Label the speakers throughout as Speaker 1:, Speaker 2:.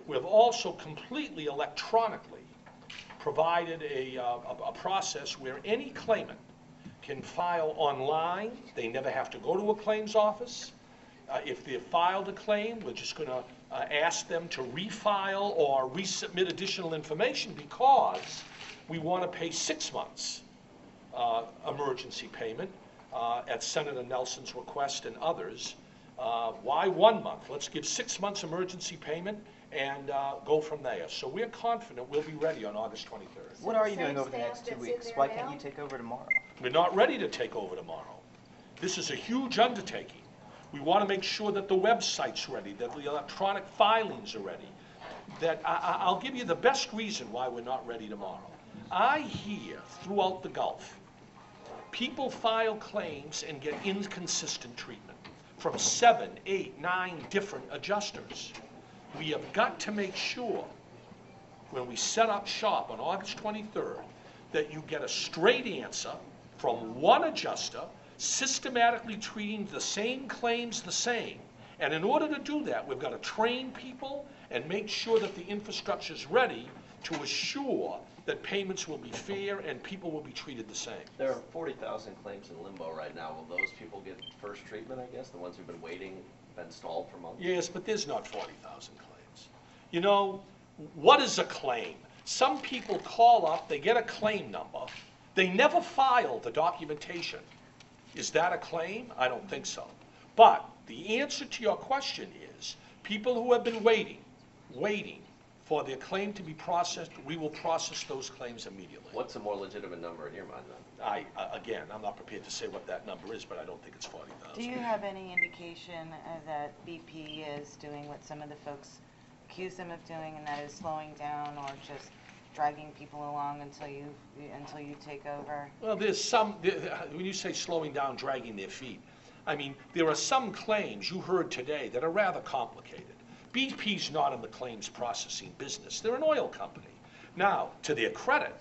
Speaker 1: We've also completely electronically provided a process where any claimant can file online. They never have to go to a claims office. If they've filed a claim, we're just going to ask them to refile or resubmit additional information because we want to pay 6 months emergency payment at Senator Nelson's request and others. Why 1 month? Let's give 6 months emergency payment and go from there. So we're confident we'll be ready on August 23rd.
Speaker 2: What are you doing over the next 2 weeks? Why can't you take over tomorrow?
Speaker 1: We're not ready to take over tomorrow. This is a huge undertaking. We want to make sure that the website's ready, that the electronic filings are ready. That I'll give you the best reason why we're not ready tomorrow. I hear throughout the Gulf, people file claims and get inconsistent treatment from 7, 8, 9 different adjusters. We have got to make sure when we set up shop on August 23rd that you get a straight answer from one adjuster systematically treating the same claims the same. And in order to do that, we've got to train people and make sure that the infrastructure is ready to assure that payments will be fair and people will be treated the same.
Speaker 3: There are 40,000 claims in limbo right now. Will those people get first treatment, I guess? The ones who've been waiting, been stalled for months?
Speaker 1: Yes, but there's not 40,000 claims. You know, what is a claim? Some people call up, they get a claim number, they never file the documentation. Is that a claim? I don't think so. But the answer to your question is, people who have been waiting for their claim to be processed, we will process those claims immediately.
Speaker 3: What's a more legitimate number in your mind then?
Speaker 1: Again, I'm not prepared to say what that number is, but I don't think it's 40,000.
Speaker 4: Do you have any indication that BP is doing what some of the folks accuse them of doing, and that is slowing down or just dragging people along until you take over?
Speaker 1: Well, when you say slowing down, dragging their feet, I mean, there are some claims you heard today that are rather complicated. BP's not in the claims processing business. They're an oil company. Now, to their credit,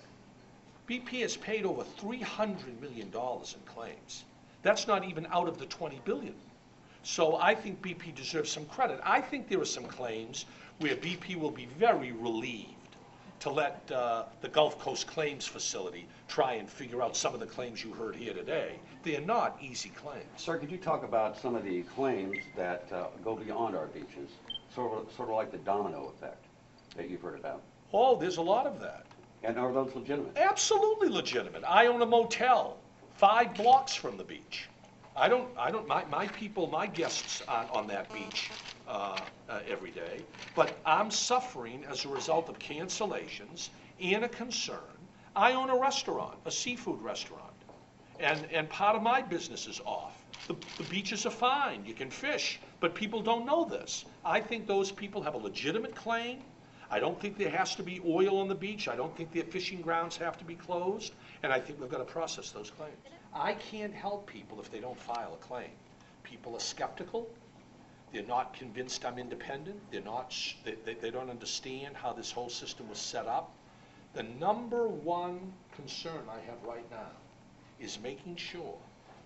Speaker 1: BP has paid over $300 million in claims. That's not even out of the $20 billion. So I think BP deserves some credit. I think there are some claims where BP will be very relieved to let the Gulf Coast Claims Facility try and figure out some of the claims you heard here today. They are not easy claims.
Speaker 5: Sir, could you talk about some of the claims that go beyond our beaches, sort of like the domino effect that you've heard about?
Speaker 1: Oh, there's a lot of that.
Speaker 5: And are those legitimate?
Speaker 1: Absolutely legitimate. I own a motel 5 blocks from the beach. My people, my guests aren't on that beach every day, but I'm suffering as a result of cancellations and a concern. I own a restaurant, a seafood restaurant, and part of my business is off. The beaches are fine, you can fish, but people don't know this. I think those people have a legitimate claim. I don't think there has to be oil on the beach. I don't think their fishing grounds have to be closed, and I think we've got to process those claims. I can't help people if they don't file a claim. People are skeptical. They're not convinced I'm independent. They don't understand how this whole system was set up. The number one concern I have right now is making sure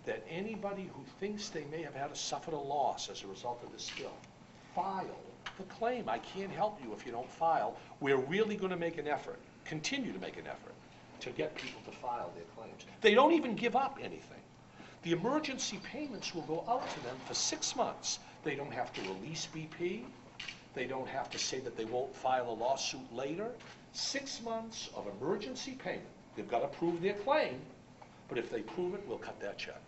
Speaker 1: that anybody who thinks they may have suffered a loss as a result of this spill, file the claim. I can't help you if you don't file. We're really going to make an effort, continue to make an effort, to get people to file their claims. They don't even give up anything. The emergency payments will go out to them for 6 months. They don't have to release BP. They don't have to say that they won't file a lawsuit later. 6 months of emergency payment. They've got to prove their claim, but if they prove it, we'll cut that check.